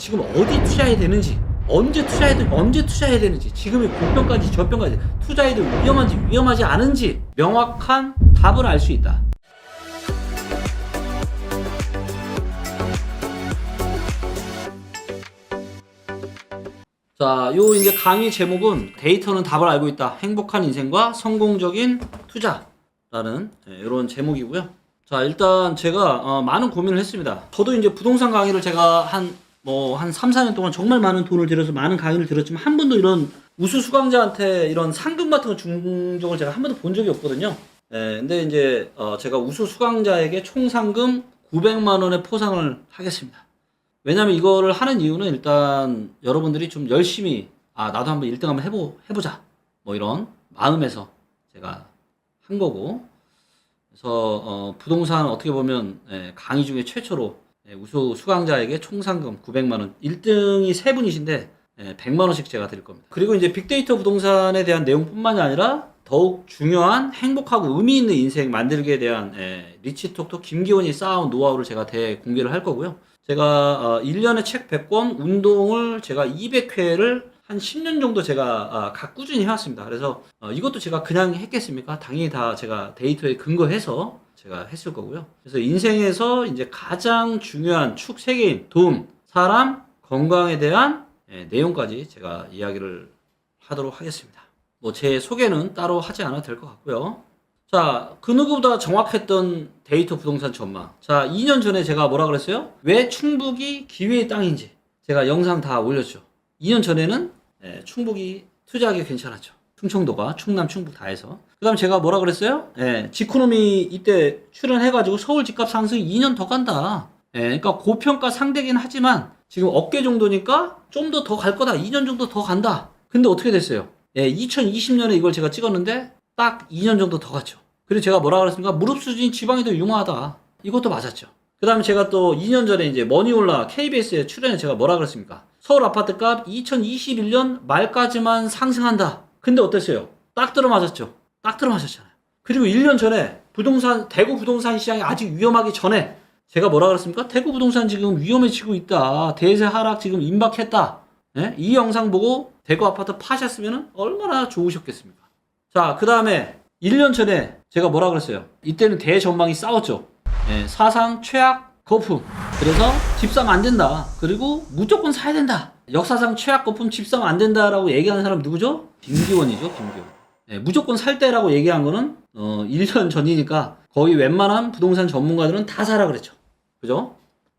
지금 어디 투자해야 되는지, 언제 투자해야 되는지, 지금이 고평가인지 저평가인지, 투자해도 위험한지 위험하지 않은지 명확한 답을 알 수 있다. 자, 요 이제 강의 제목은 데이터는 답을 알고 있다. 행복한 인생과 성공적인 투자라는 이런 제목이고요. 자, 일단 제가 많은 고민을 했습니다. 저도 이제 부동산 강의를 제가 한 3, 4년 동안 정말 많은 돈을 들여서 많은 강의를 들었지만 한 번도 이런 우수 수강자한테 이런 상금 같은 거 준 적을 제가 한 번도 본 적이 없거든요. 근데 이제 제가 우수 수강자에게 총 상금 900만 원의 포상을 하겠습니다. 왜냐면 이거를 하는 이유는 일단 여러분들이 좀 열심히 나도 한번 1등 한번 해보자 뭐 이런 마음에서 제가 한 거고, 그래서 부동산 어떻게 보면 강의 중에 최초로 우수 수강자에게 총 상금 900만 원, 1등이 3분이신데 100만 원씩 제가 드릴 겁니다. 그리고 이제 빅데이터 부동산에 대한 내용뿐만이 아니라 더욱 중요한 행복하고 의미 있는 인생 만들기에 대한 리치톡톡 김기원이 쌓아온 노하우를 제가 대공개를 할 거고요. 제가 1년에 책 100권, 운동을 제가 200회를 한 10년 정도 제가 꾸준히 해왔습니다. 그래서 이것도 제가 그냥 했겠습니까? 당연히 다 제가 데이터에 근거해서 제가 했을 거고요. 그래서 인생에서 이제 가장 중요한 축 3개인 돈, 사람, 건강에 대한 내용까지 제가 이야기를 하도록 하겠습니다. 뭐 제 소개는 따로 하지 않아도 될 것 같고요. 자, 그 누구보다 정확했던 데이터 부동산 전망. 자, 2년 전에 제가 뭐라 그랬어요? 왜 충북이 기회의 땅인지 제가 영상 다 올렸죠. 2년 전에는 충북이 투자하기 괜찮았죠. 충청도가 충남 충북 다 해서. 그 다음 제가 뭐라 그랬어요? 지코노미 이때 출연해가지고 서울 집값 상승이 2년 더 간다. 그러니까 고평가 상대긴 하지만 지금 어깨 정도니까 좀 더 갈 거다. 2년 정도 더 간다. 근데 어떻게 됐어요? 2020년에 이걸 제가 찍었는데 딱 2년 정도 더 갔죠. 그리고 제가 뭐라 그랬습니까? 무릎 수준이 지방이 더 융화하다. 이것도 맞았죠. 그 다음에 제가 또 2년 전에 이제 머니올라 KBS에 출연해 제가 뭐라 그랬습니까? 서울 아파트값 2021년 말까지만 상승한다. 근데 어땠어요? 딱 들어맞았죠. 딱 들어맞았잖아요. 그리고 1년 전에 대구 부동산 시장이 아직 위험하기 전에 제가 뭐라 그랬습니까? 대구 부동산 지금 위험해지고 있다. 대세 하락 지금 임박했다. 이 영상 보고 대구 아파트 파셨으면 얼마나 좋으셨겠습니까? 자, 그 다음에 1년 전에 제가 뭐라 그랬어요? 이때는 대전망이 싸웠죠. 사상 최악 거품. 그래서 집 사면 안 된다. 그리고 무조건 사야 된다. 역사상 최악 거품 집 사면 안 된다라고 얘기하는 사람 누구죠? 김기원이죠, 김기원. 무조건 살 때라고 얘기한 거는 1년 전이니까 거의 웬만한 부동산 전문가들은 다 사라 그랬죠. 그죠?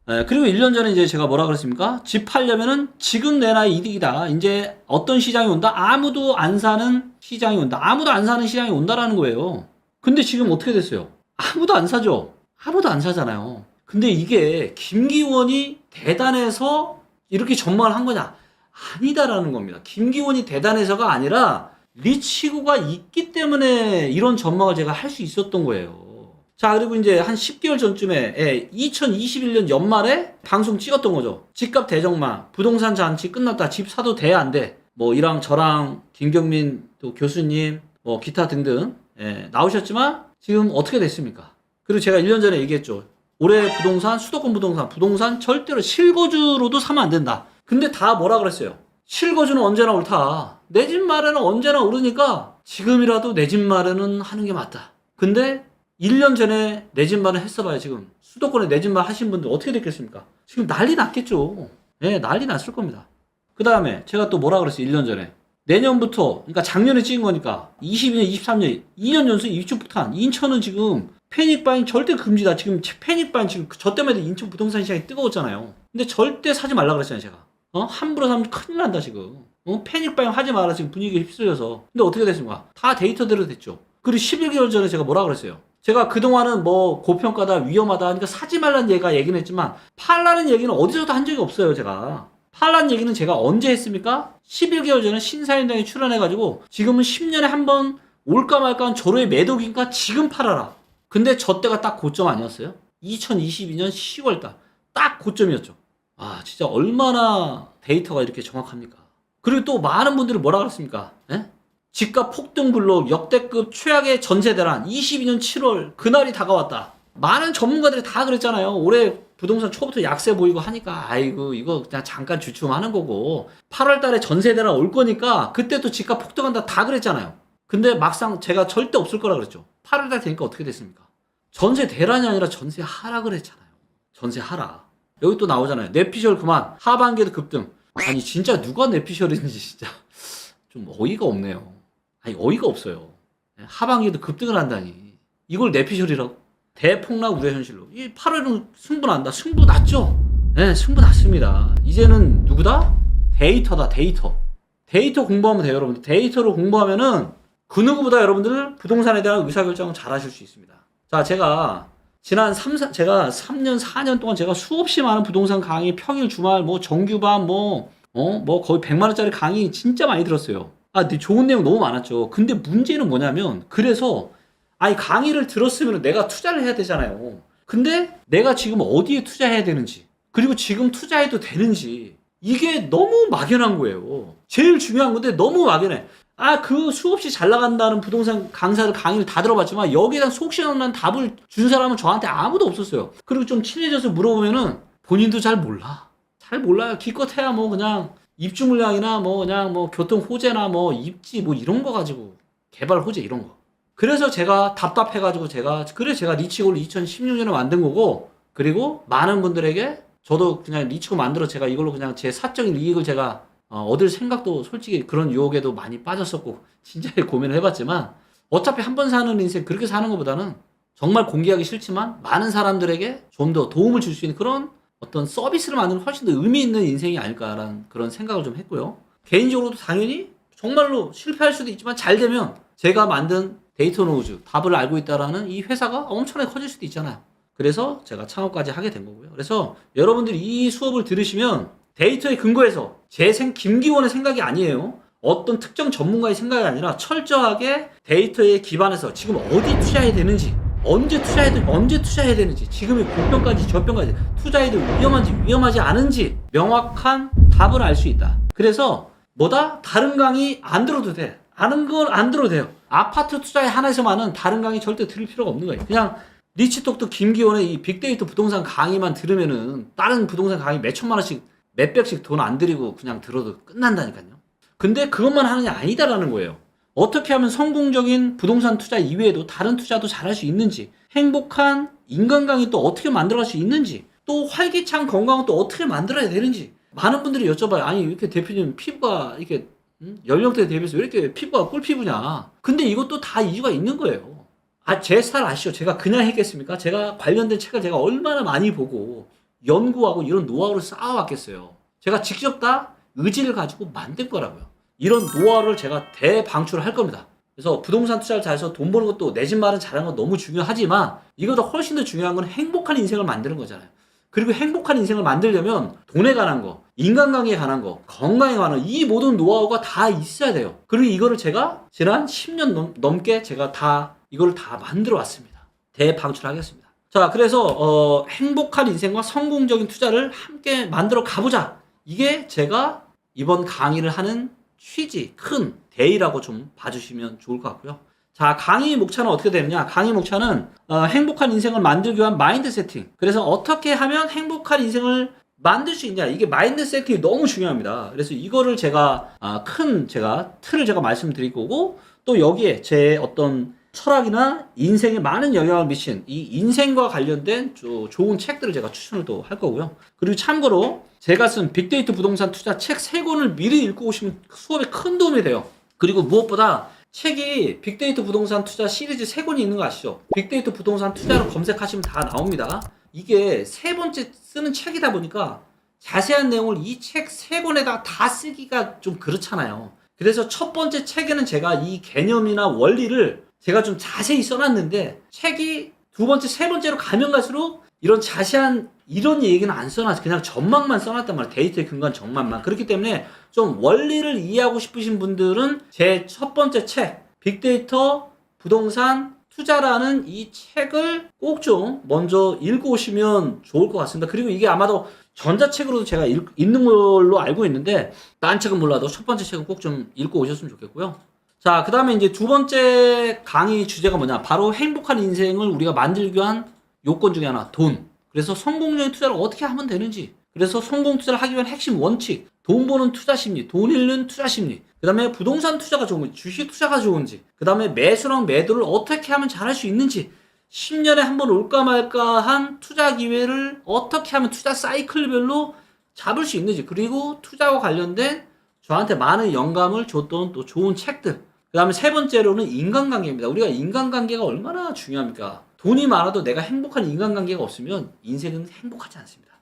그리고 1년 전에 이제 제가 뭐라 그랬습니까? 집 팔려면은 지금 내 나이 이득이다. 이제 어떤 시장이 온다? 아무도 안 사는 시장이 온다. 아무도 안 사는 시장이 온다라는 거예요. 근데 지금 어떻게 됐어요? 아무도 안 사죠. 아무도 안 사잖아요. 근데 이게 김기원이 대단해서 이렇게 전망을 한 거냐? 아니다라는 겁니다. 김기원이 대단해서가 아니라 리치고가 있기 때문에 이런 전망을 제가 할 수 있었던 거예요. 자, 그리고 이제 한 10개월 전쯤에 2021년 연말에 방송 찍었던 거죠. 집값 대정막, 부동산 잔치 끝났다. 집 사도 돼, 안 돼? 뭐 이랑 저랑 김경민 또 교수님 뭐 기타 등등 나오셨지만 지금 어떻게 됐습니까? 그리고 제가 1년 전에 얘기했죠. 올해 부동산, 수도권 부동산 절대로 실거주로도 사면 안 된다. 근데 다 뭐라 그랬어요? 실거주는 언제나 옳다. 내 집 마련은 언제나 오르니까 지금이라도 내 집 마련은 하는 게 맞다. 근데 1년 전에 내 집 마련 했어봐요. 지금 수도권에 내 집 마련 하신 분들 어떻게 됐겠습니까? 지금 난리 났겠죠. 난리 났을 겁니다. 그 다음에 제가 또 뭐라 그랬어요? 1년 전에 내년부터, 그러니까 작년에 찍은 거니까 22년, 23년 2년 연속 입주 폭탄. 인천은 지금 패닉바잉 절대 금지다. 지금 패닉바잉 지금 저 때문에 인천 부동산 시장이 뜨거웠잖아요. 근데 절대 사지 말라 그랬잖아요, 제가. 함부로 사면 큰일 난다, 지금. 패닉바잉 하지 마라, 지금 분위기에 휩쓸려서. 근데 어떻게 됐습니까? 다 데이터대로 됐죠. 그리고 11개월 전에 제가 뭐라 그랬어요? 제가 그동안은 뭐 고평가다, 위험하다, 그러니까 사지 말라는 얘기는 했지만 팔라는 얘기는 어디서도 한 적이 없어요, 제가. 팔라는 얘기는 제가 언제 했습니까? 11개월 전에 신사임당에 출연해가지고 지금은 10년에 한 번 올까 말까 한 절호의 매도기니까 지금 팔아라. 근데 저 때가 딱 고점 아니었어요? 2022년 10월달. 딱 고점이었죠. 진짜 얼마나 데이터가 이렇게 정확합니까? 그리고 또 많은 분들이 뭐라 그랬습니까? 집값 폭등 블록 역대급 최악의 전세 대란 22년 7월 그날이 다가왔다. 많은 전문가들이 다 그랬잖아요. 올해 부동산 초부터 약세 보이고 하니까 아이고 이거 그냥 잠깐 주춤하는 거고 8월 달에 전세 대란 올 거니까 그때 또 집값 폭등한다 다 그랬잖아요. 근데 막상 제가 절대 없을 거라 그랬죠. 8월 달 되니까 어떻게 됐습니까? 전세 대란이 아니라 전세 하락을 했잖아요. 전세 하락. 여기 또 나오잖아요. 내피셜 그만. 하반기에도 급등. 아니 진짜 누가 내피셜인지 진짜 좀 어이가 없네요. 아니 어이가 없어요. 하반기에도 급등을 한다니. 이걸 내피셜이라고? 대폭락 우려 현실로. 이 8월은 승부 난다. 승부 났죠? 네, 승부 났습니다. 이제는 누구다? 데이터다, 데이터. 데이터 공부하면 돼요, 여러분들. 데이터를 공부하면은 그 누구보다 여러분들 부동산에 대한 의사결정을 잘 하실 수 있습니다. 자, 제가 지난 제가 3년, 4년 동안 제가 수없이 많은 부동산 강의, 평일, 주말, 뭐 정규반, 뭐 거의 100만원짜리 강의 진짜 많이 들었어요. 근데 좋은 내용 너무 많았죠. 근데 문제는 뭐냐면, 그래서 아니 강의를 들었으면 내가 투자를 해야 되잖아요. 근데 내가 지금 어디에 투자해야 되는지, 그리고 지금 투자해도 되는지, 이게 너무 막연한 거예요. 제일 중요한 건데 너무 막연해. 그 수없이 잘 나간다는 부동산 강사를 강의를 다 들어봤지만 여기에 대한 속 시원한 답을 준 사람은 저한테 아무도 없었어요. 그리고 좀 친해져서 물어보면은 본인도 잘 몰라. 잘 몰라요. 기껏해야 뭐 그냥 입주 물량이나 뭐 그냥 뭐 교통 호재나 뭐 입지 뭐 이런 거 가지고, 개발 호재 이런 거. 그래서 제가 답답해가지고 제가 리치골 2016년에 만든 거고, 그리고 많은 분들에게 저도 그냥 리치골 만들어 제가 이걸로 그냥 제 사적인 이익을 제가 얻을 생각도 솔직히 그런 유혹에도 많이 빠졌었고 진짜 고민을 해봤지만, 어차피 한 번 사는 인생 그렇게 사는 것보다는 정말 공개하기 싫지만 많은 사람들에게 좀 더 도움을 줄 수 있는 그런 어떤 서비스를 만드는 훨씬 더 의미 있는 인생이 아닐까라는 그런 생각을 좀 했고요. 개인적으로도 당연히 정말로 실패할 수도 있지만 잘 되면 제가 만든 데이터 노우즈, 답을 알고 있다라는 이 회사가 엄청나게 커질 수도 있잖아요. 그래서 제가 창업까지 하게 된 거고요. 그래서 여러분들이 이 수업을 들으시면 데이터에 근거해서 김기원의 생각이 아니에요. 어떤 특정 전문가의 생각이 아니라 철저하게 데이터에 기반해서 지금 어디 투자해야 되는지, 언제 투자해야 되는지, 지금의 고평가인지 저평가인지, 투자해도 위험한지 위험하지 않은지 명확한 답을 알 수 있다. 그래서 다른 강의 안 들어도 돼. 아는 걸 안 들어도 돼요. 아파트 투자에 한해서만은 다른 강의 절대 들을 필요가 없는 거예요. 그냥 리치톡도 김기원의 이 빅데이터 부동산 강의만 들으면은 다른 부동산 강의 몇 천만 원씩 몇백씩 돈 안 들이고 그냥 들어도 끝난다니까요. 근데 그것만 하는 게 아니다라는 거예요. 어떻게 하면 성공적인 부동산 투자 이외에도 다른 투자도 잘할 수 있는지, 행복한 인간관계 또 어떻게 만들어갈 수 있는지, 또 활기찬 건강은 또 어떻게 만들어야 되는지 많은 분들이 여쭤봐요. 아니 이렇게 대표님 피부가 이렇게 연령대 대비해서 왜 이렇게 피부가 꿀피부냐. 근데 이것도 다 이유가 있는 거예요. 제 스타일 아시죠? 제가 그냥 했겠습니까? 제가 관련된 책을 제가 얼마나 많이 보고 연구하고 이런 노하우를 쌓아왔겠어요. 제가 직접 다 의지를 가지고 만든 거라고요. 이런 노하우를 제가 대방출할 겁니다. 그래서 부동산 투자를 잘해서 돈 버는 것도, 내 집 마련 잘하는 건 너무 중요하지만 이거보다 훨씬 더 중요한 건 행복한 인생을 만드는 거잖아요. 그리고 행복한 인생을 만들려면 돈에 관한 거, 인간관계에 관한 거, 건강에 관한 이 모든 노하우가 다 있어야 돼요. 그리고 이거를 제가 지난 10년 넘게 제가 이걸 다 만들어 왔습니다. 대방출하겠습니다. 자, 그래서 행복한 인생과 성공적인 투자를 함께 만들어 가보자. 이게 제가 이번 강의를 하는 취지, 큰 대의라고 좀 봐주시면 좋을 것 같고요. 자, 강의 목차는 어떻게 되느냐? 강의 목차는 행복한 인생을 만들기 위한 마인드 세팅. 그래서 어떻게 하면 행복한 인생을 만들 수 있냐? 이게 마인드 세팅이 너무 중요합니다. 그래서 이거를 제가 틀을 제가 말씀드릴 거고, 또 여기에 제 어떤 철학이나 인생에 많은 영향을 미친 이 인생과 관련된 좋은 책들을 제가 추천을 또 할 거고요. 그리고 참고로 제가 쓴 빅데이터 부동산 투자 책 3권을 미리 읽고 오시면 수업에 큰 도움이 돼요. 그리고 무엇보다 책이 빅데이터 부동산 투자 시리즈 3권이 있는 거 아시죠? 빅데이터 부동산 투자로 검색하시면 다 나옵니다. 이게 3번째 쓰는 책이다 보니까 자세한 내용을 이 책 3권에다 다 쓰기가 좀 그렇잖아요. 그래서 첫 번째 책에는 제가 이 개념이나 원리를 제가 좀 자세히 써놨는데, 책이 두 번째, 세 번째로 가면 갈수록 이런 자세한 이런 얘기는 안 써놨어요. 그냥 전망만 써놨단 말이에요. 데이터에 근거한 전망만. 그렇기 때문에 좀 원리를 이해하고 싶으신 분들은 제 첫 번째 책, 빅데이터 부동산 투자라는 이 책을 꼭 좀 먼저 읽어오시면 좋을 것 같습니다. 그리고 이게 아마도 전자책으로도 제가 읽는 걸로 알고 있는데, 딴 책은 몰라도 첫 번째 책은 꼭 좀 읽고 오셨으면 좋겠고요. 자, 그 다음에 이제 두 번째 강의 주제가 뭐냐? 바로 행복한 인생을 우리가 만들기 위한 요건 중에 하나, 돈. 그래서 성공적인 투자를 어떻게 하면 되는지, 그래서 성공 투자를 하기 위한 핵심 원칙, 돈 버는 투자 심리, 돈 잃는 투자 심리, 그 다음에 부동산 투자가 좋은지, 주식 투자가 좋은지, 그 다음에 매수랑 매도를 어떻게 하면 잘할 수 있는지, 10년에 한 번 올까 말까 한 투자 기회를 어떻게 하면 투자 사이클별로 잡을 수 있는지, 그리고 투자와 관련된 저한테 많은 영감을 줬던 또 좋은 책들, 그 다음에 세 번째로는 인간관계입니다. 우리가 인간관계가 얼마나 중요합니까? 돈이 많아도 내가 행복한 인간관계가 없으면 인생은 행복하지 않습니다.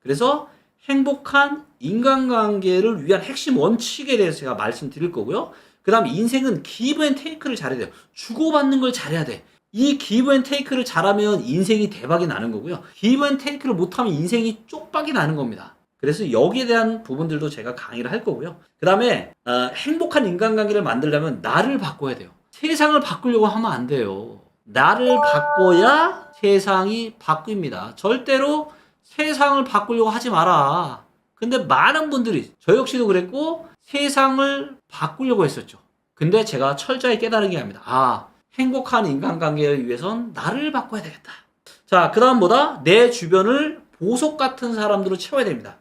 그래서 행복한 인간관계를 위한 핵심 원칙에 대해서 제가 말씀드릴 거고요. 그 다음에 인생은 기브 앤 테이크를 잘해야 돼요. 주고받는 걸 잘해야 돼. 이 기브 앤 테이크를 잘하면 인생이 대박이 나는 거고요. 기브 앤 테이크를 못하면 인생이 쪽박이 나는 겁니다. 그래서 여기에 대한 부분들도 제가 강의를 할 거고요. 그 다음에 행복한 인간관계를 만들려면 나를 바꿔야 돼요. 세상을 바꾸려고 하면 안 돼요. 나를 바꿔야 세상이 바뀝니다. 절대로 세상을 바꾸려고 하지 마라. 근데 많은 분들이, 저 역시도 그랬고 세상을 바꾸려고 했었죠. 근데 제가 철저히 깨달은 게 아닙니다. 행복한 인간관계를 위해선 나를 바꿔야 되겠다. 자, 그 다음 뭐다? 내 주변을 보석 같은 사람들로 채워야 됩니다.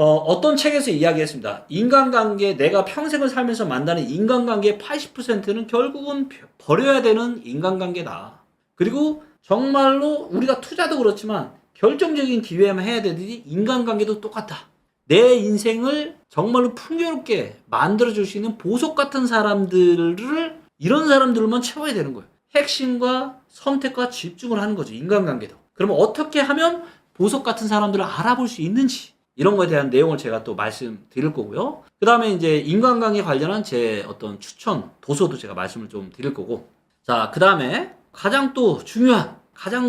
어떤 책에서 이야기했습니다. 인간관계, 내가 평생을 살면서 만나는 인간관계의 80%는 결국은 버려야 되는 인간관계다. 그리고 정말로 우리가 투자도 그렇지만 결정적인 기회에만 해야 되듯이 인간관계도 똑같다. 내 인생을 정말로 풍요롭게 만들어줄 수 있는 보석 같은 사람들을, 이런 사람들만 채워야 되는 거예요. 핵심과 선택과 집중을 하는 거죠. 인간관계도. 그러면 어떻게 하면 보석 같은 사람들을 알아볼 수 있는지, 이런 거에 대한 내용을 제가 또 말씀드릴 거고요. 그 다음에 이제 인간관계 관련한 제 어떤 추천 도서도 제가 말씀을 좀 드릴 거고. 자, 그 다음에 가장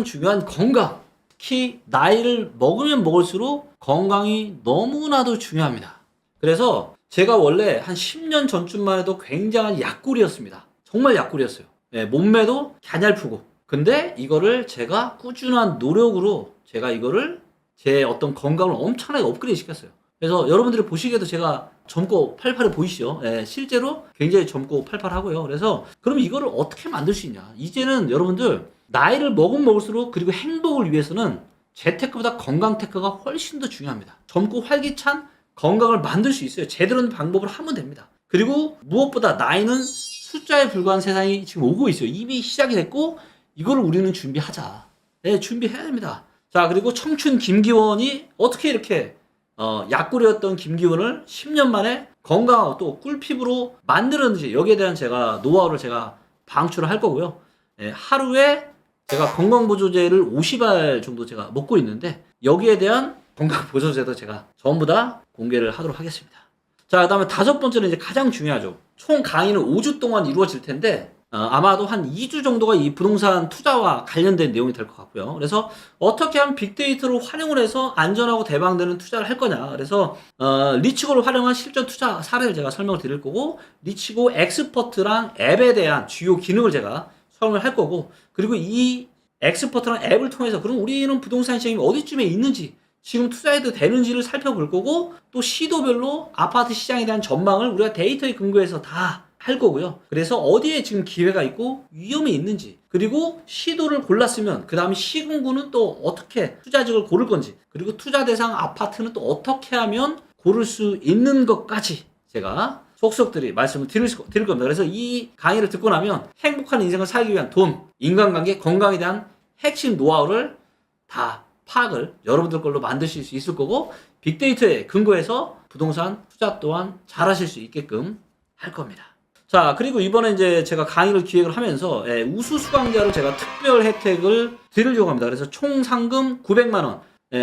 중요한 건강. 특히 나이를 먹으면 먹을수록 건강이 너무나도 중요합니다. 그래서 제가 원래 한 10년 전쯤만 해도 굉장한 약골이었습니다. 정말 약골이었어요. 네, 몸매도 갸냘프고. 근데 이거를 제가 꾸준한 노력으로 제가 이거를 제 어떤 건강을 엄청나게 업그레이드 시켰어요. 그래서 여러분들이 보시기에도 제가 젊고 팔팔해 보이시죠? 예, 실제로 굉장히 젊고 팔팔하고요. 그래서 그럼 이거를 어떻게 만들 수 있냐? 이제는 여러분들 나이를 먹으면 먹을수록, 그리고 행복을 위해서는 재테크보다 건강 테크가 훨씬 더 중요합니다. 젊고 활기찬 건강을 만들 수 있어요. 제대로 된 방법을 하면 됩니다. 그리고 무엇보다 나이는 숫자에 불과한 세상이 지금 오고 있어요. 이미 시작이 됐고 이거를 우리는 준비하자. 네, 준비해야 됩니다. 자, 그리고 청춘 김기원이 어떻게 이렇게 약골이었던 김기원을 10년 만에 건강하고 또 꿀피부로 만들었는지, 여기에 대한 제가 노하우를 제가 방출을 할 거고요. 하루에 제가 건강보조제를 50알 정도 제가 먹고 있는데 여기에 대한 건강보조제도 제가 전부 다 공개를 하도록 하겠습니다. 자, 그 다음에 다섯 번째는 이제 가장 중요하죠. 총 강의는 5주 동안 이루어질 텐데 아마도 한 2주 정도가 이 부동산 투자와 관련된 내용이 될 것 같고요. 그래서 어떻게 하면 빅데이터를 활용을 해서 안전하고 대박되는 투자를 할 거냐. 그래서 리치고를 활용한 실전 투자 사례를 제가 설명을 드릴 거고, 리치고 엑스퍼트랑 앱에 대한 주요 기능을 제가 설명을 할 거고, 그리고 이 엑스퍼트랑 앱을 통해서 그럼 우리는 부동산 시장이 어디쯤에 있는지, 지금 투자해도 되는지를 살펴볼 거고, 또 시도별로 아파트 시장에 대한 전망을 우리가 데이터에 근거해서 다 할 거고요. 그래서 어디에 지금 기회가 있고 위험이 있는지, 그리고 시도를 골랐으면 그 다음에 시군구는 또 어떻게 투자지역을 고를 건지, 그리고 투자 대상 아파트는 또 어떻게 하면 고를 수 있는 것까지 제가 속속들이 말씀을 드릴 겁니다. 그래서 이 강의를 듣고 나면 행복한 인생을 살기 위한 돈, 인간관계, 건강에 대한 핵심 노하우를 다 파악을 여러분들 걸로 만드실 수 있을 거고, 빅데이터에 근거해서 부동산 투자 또한 잘하실 수 있게끔 할 겁니다. 자, 그리고 이번에 이제 제가 강의를 기획을 하면서 우수 수강자를 제가 특별 혜택을 드리려고 합니다. 그래서 총 상금 900만원,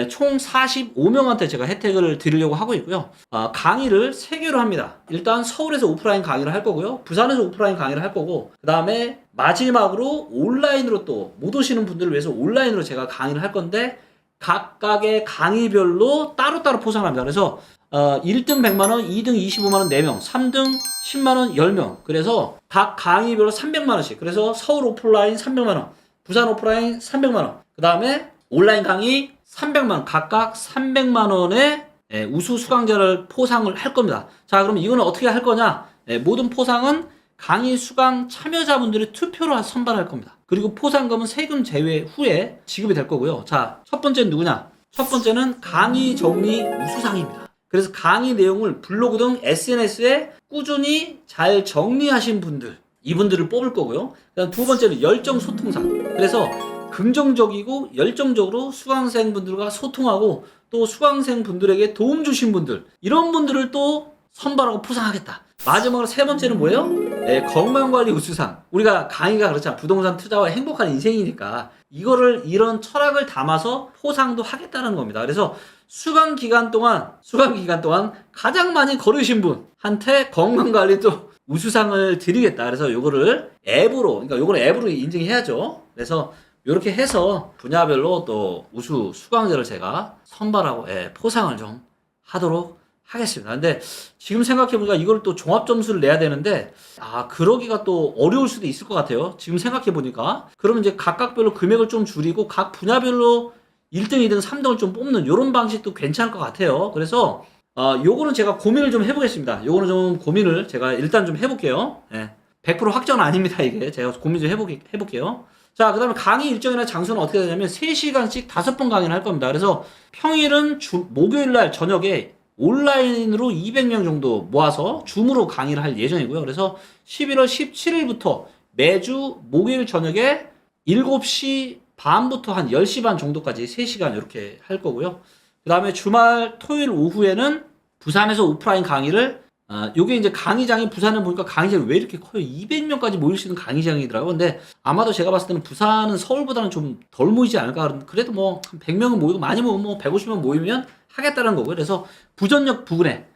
총 45명한테 제가 혜택을 드리려고 하고 있고요. 강의를 3개로 합니다. 일단 서울에서 오프라인 강의를 할 거고요. 부산에서 오프라인 강의를 할 거고, 그 다음에 마지막으로 온라인으로 또 못 오시는 분들을 위해서 온라인으로 제가 강의를 할 건데, 각각의 강의별로 따로따로 포상합니다. 그래서 1등 100만원, 2등 25만원 4명, 3등 10만원 10명. 그래서 각 강의별로 300만원씩. 그래서 서울 오프라인 300만원, 부산 오프라인 300만원, 그 다음에 온라인 강의 300만원, 각각 300만원의 우수 수강자를 포상을 할 겁니다. 자, 그럼 이거는 어떻게 할 거냐? 모든 포상은 강의 수강 참여자분들의 투표로 선발할 겁니다. 그리고 포상금은 세금 제외 후에 지급이 될 거고요. 자, 첫 번째는 누구냐? 첫 번째는 강의 정리 우수상입니다. 그래서 강의 내용을 블로그 등 SNS에 꾸준히 잘 정리하신 분들, 이분들을 뽑을 거고요. 그다음 두 번째는 열정 소통상. 그래서 긍정적이고 열정적으로 수강생분들과 소통하고 또 수강생분들에게 도움 주신 분들, 이런 분들을 또 선발하고 포상하겠다. 마지막으로 세 번째는 뭐예요? 건강관리 우수상. 우리가 강의가 그렇잖아. 부동산 투자와 행복한 인생이니까 이거를 이런 철학을 담아서 포상도 하겠다는 겁니다. 그래서 수강 기간 동안 가장 많이 걸으신 분한테 건강관리 또 우수상을 드리겠다. 그래서 요거를 앱으로, 그러니까 요거를 앱으로 인증해야죠. 그래서 이렇게 해서 분야별로 또 우수 수강자를 제가 선발하고 포상을 좀 하도록 하겠습니다. 근데 지금 생각해보니까 이걸 또 종합 점수를 내야 되는데 그러기가 또 어려울 수도 있을 것 같아요. 지금 생각해보니까. 그러면 이제 각각별로 금액을 좀 줄이고 각 분야별로 1등, 2등, 3등을 좀 뽑는 이런 방식도 괜찮을 것 같아요. 그래서 요거는 제가 고민을 좀 해보겠습니다. 요거는 좀 고민을 제가 일단 좀 해볼게요. 100% 확정은 아닙니다. 이게 제가 고민 좀 해볼게요. 자, 그 다음에 강의 일정이나 장소는 어떻게 되냐면 3시간씩 5번 강의를 할 겁니다. 그래서 평일은 목요일날 저녁에 온라인으로 200명 정도 모아서 줌으로 강의를 할 예정이고요. 그래서 11월 17일부터 매주 목요일 저녁에 7시 반부터 한 10시 반 정도까지 3시간 이렇게 할 거고요. 그 다음에 주말 토요일 오후에는 부산에서 오프라인 강의를 요게 이제 강의장이 부산에 보니까 강의장이 왜 이렇게 커요? 200명까지 모일 수 있는 강의장이더라고요. 근데 아마도 제가 봤을 때는 부산은 서울보다는 좀 덜 모이지 않을까. 그래도 뭐 100명은 모이고 많이 모이면 뭐 150명 모이면 하겠다는 거고요. 그래서 부전역 부근에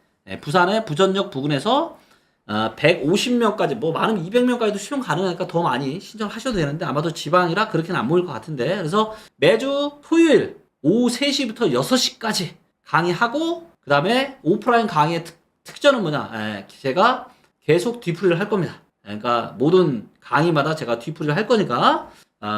부산의 부전역 부근에서 150명까지 뭐 많으면 200명까지도 수용 가능하니까 더 많이 신청하셔도 되는데 아마도 지방이라 그렇게는 안 모일 것 같은데 그래서 매주 토요일 오후 3시부터 6시까지 강의하고 그 다음에 오프라인 강의의 특전은 뭐냐? 제가 계속 뒤풀이를 할 겁니다. 그러니까 모든 강의마다 제가 뒤풀이를 할 거니까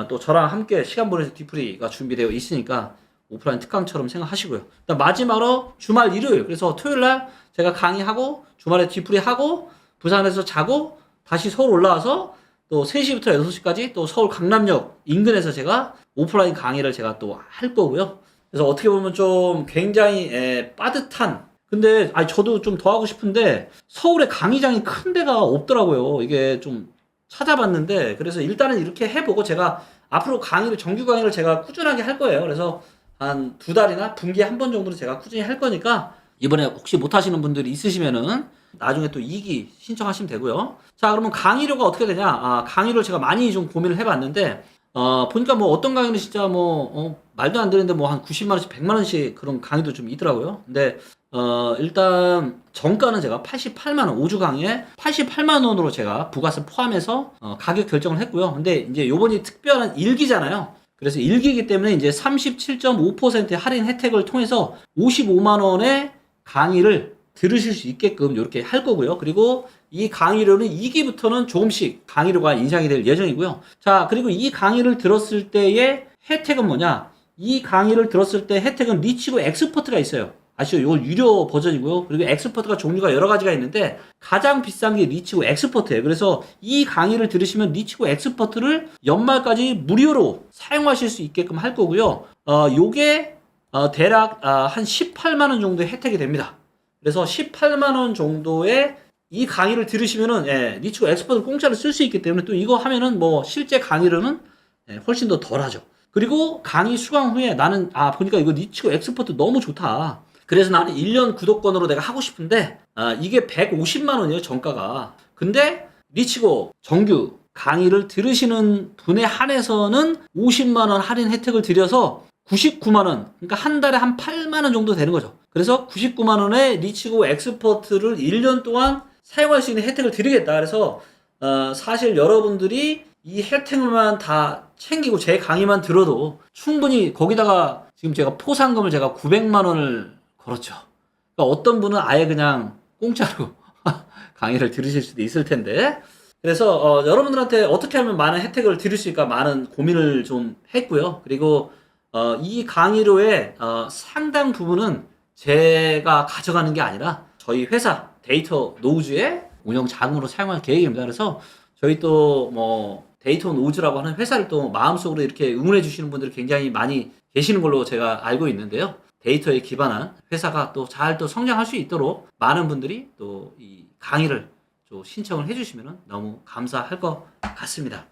또 저랑 함께 시간 보내서 뒤풀이가 준비되어 있으니까 오프라인 특강처럼 생각하시고요. 마지막으로 주말 일요일, 그래서 토요일날 제가 강의하고 주말에 뒤풀이하고 부산에서 자고 다시 서울 올라와서 또 3시부터 6시까지 또 서울 강남역 인근에서 제가 오프라인 강의를 제가 또 할 거고요. 그래서 어떻게 보면 좀 굉장히 빠듯한, 근데 저도 좀 더 하고 싶은데 서울에 강의장이 큰 데가 없더라고요. 이게 좀 찾아봤는데 그래서 일단은 이렇게 해보고 제가 앞으로 정규 강의를 제가 꾸준하게 할 거예요. 그래서 한 2달이나 분기에 한 번 정도는 제가 꾸준히 할 거니까 이번에 혹시 못 하시는 분들이 있으시면은 나중에 또 2기 신청하시면 되고요. 자, 그러면 강의료가 어떻게 되냐? 강의료를 제가 많이 좀 고민을 해봤는데 보니까 뭐 어떤 강의는 진짜 말도 안 되는데 뭐 한 90만 원씩 100만 원씩 그런 강의도 좀 있더라고요. 근데 일단 정가는 제가 88만 원, 5주 강의에 88만 원으로 제가 부가세 포함해서 가격 결정을 했고요. 근데 이제 요번이 특별한 1기잖아요. 그래서 1기이기 때문에 이제 37.5%의 할인 혜택을 통해서 55만 원의 강의를 들으실 수 있게끔 이렇게 할 거고요. 그리고 이 강의료는 2기부터는 조금씩 강의료가 인상이 될 예정이고요. 자, 그리고 이 강의를 들었을 때의 혜택은 뭐냐? 이 강의를 들었을 때 혜택은 리치고 엑스퍼트가 있어요. 아시죠? 이건 유료 버전이고요. 그리고 엑스퍼트가 종류가 여러 가지가 있는데 가장 비싼 게 리치고 엑스퍼트예요. 그래서 이 강의를 들으시면 리치고 엑스퍼트를 연말까지 무료로 사용하실 수 있게끔 할 거고요. 요게 대략 한 18만 원 정도의 혜택이 됩니다. 그래서 18만 원 정도의 이 강의를 들으시면은 리치고 엑스퍼트를 공짜로 쓸 수 있기 때문에 또 이거 하면은 뭐 실제 강의료는 훨씬 더 덜하죠. 그리고 강의 수강 후에 나는 보니까 이거 리치고 엑스퍼트 너무 좋다. 그래서 나는 1년 구독권으로 내가 하고 싶은데 이게 150만 원이에요, 정가가. 근데 리치고 정규 강의를 들으시는 분에 한해서는 50만 원 할인 혜택을 드려서 99만 원, 그러니까 한 달에 한 8만 원 정도 되는 거죠. 그래서 99만 원에 리치고 엑스퍼트를 1년 동안 사용할 수 있는 혜택을 드리겠다. 그래서 사실 여러분들이 이 혜택만 다 챙기고 제 강의만 들어도 충분히 거기다가 지금 제가 포상금을 제가 900만 원을 걸었죠. 그러니까 어떤 분은 아예 그냥 공짜로 강의를 들으실 수도 있을 텐데 그래서 여러분들한테 어떻게 하면 많은 혜택을 드릴 수 있을까 많은 고민을 좀 했고요. 그리고 이 강의료의 상당 부분은 제가 가져가는 게 아니라 저희 회사 데이터 노우즈의 운영 자금으로 사용할 계획입니다. 그래서 저희 또 뭐 데이터 노즈라고 하는 회사를 또 마음속으로 이렇게 응원해 주시는 분들이 굉장히 많이 계시는 걸로 제가 알고 있는데요. 데이터에 기반한 회사가 또 잘 또 성장할 수 있도록 많은 분들이 또 이 강의를 또 신청을 해주시면 너무 감사할 것 같습니다.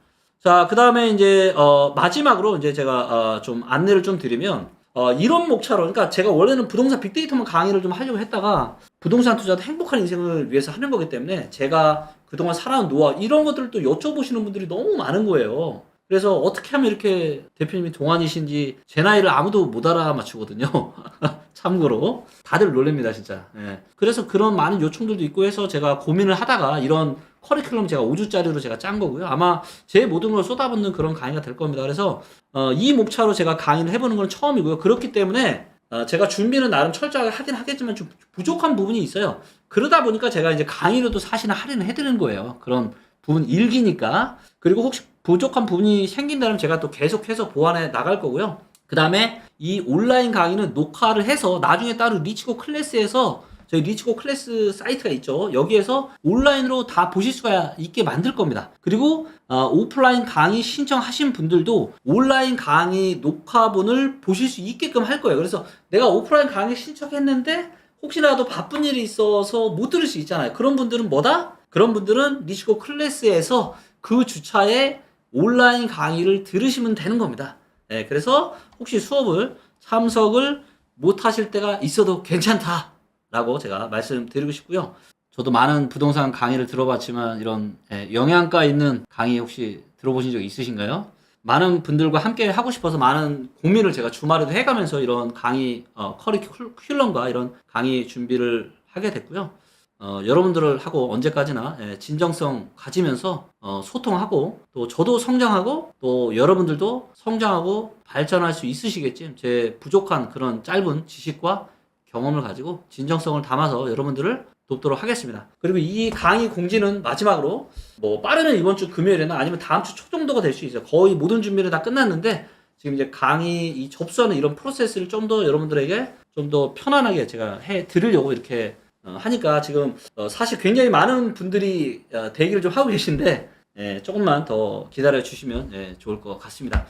자, 그 다음에 이제 마지막으로 이제 제가 좀 안내를 좀 드리면 이런 목차로, 그러니까 제가 원래는 부동산 빅데이터만 강의를 좀 하려고 했다가 부동산 투자도 행복한 인생을 위해서 하는 거기 때문에 제가 그동안 살아온 노하우 이런 것들을 또 여쭤보시는 분들이 너무 많은 거예요. 그래서 어떻게 하면 이렇게 대표님이 동안이신지 제 나이를 아무도 못 알아맞추거든요. 참고로 다들 놀랍니다 진짜. 예. 그래서 그런 많은 요청들도 있고 해서 제가 고민을 하다가 이런 커리큘럼 제가 5주짜리로 제가 짠 거고요. 아마 제 모든 걸 쏟아붓는 그런 강의가 될 겁니다. 그래서 이 목차로 제가 강의를 해보는 건 처음이고요. 그렇기 때문에 제가 준비는 나름 철저하게 하긴 하겠지만 좀 부족한 부분이 있어요. 그러다 보니까 제가 이제 강의로도 사실은 할인을 해드리는 거예요. 그런 부분 일기니까. 그리고 혹시 부족한 부분이 생긴다면 제가 또 계속해서 보완해 나갈 거고요. 그 다음에 이 온라인 강의는 녹화를 해서 나중에 따로 리치고 클래스에서 저희 리치고 클래스 사이트가 있죠. 여기에서 온라인으로 다 보실 수가 있게 만들 겁니다. 그리고 오프라인 강의 신청하신 분들도 온라인 강의 녹화본을 보실 수 있게끔 할 거예요. 그래서 내가 오프라인 강의 신청했는데 혹시라도 바쁜 일이 있어서 못 들을 수 있잖아요. 그런 분들은 뭐다? 그런 분들은 리치고 클래스에서 그 주차에 온라인 강의를 들으시면 되는 겁니다. 네, 그래서 혹시 수업을 참석을 못 하실 때가 있어도 괜찮다라고 제가 말씀드리고 싶고요. 저도 많은 부동산 강의를 들어봤지만 이런 영양가 있는 강의 혹시 들어보신 적 있으신가요? 많은 분들과 함께 하고 싶어서 많은 고민을 제가 주말에도 해가면서 이런 강의 커리큘럼과 이런 강의 준비를 하게 됐고요. 여러분들을 하고 언제까지나 진정성 가지면서 소통하고 또 저도 성장하고 또 여러분들도 성장하고 발전할 수 있으시겠지. 제 부족한 그런 짧은 지식과 경험을 가지고 진정성을 담아서 여러분들을 돕도록 하겠습니다. 그리고 이 강의 공지는 마지막으로 뭐 빠르면 이번 주 금요일이나 아니면 다음 주 초 정도가 될 수 있어요. 거의 모든 준비를 다 끝났는데 지금 이제 강의 이 접수하는 이런 프로세스를 좀 더 여러분들에게 좀 더 편안하게 제가 해 드리려고 이렇게 하니까 지금 사실 굉장히 많은 분들이 대기를 좀 하고 계신데 조금만 더 기다려 주시면 좋을 것 같습니다.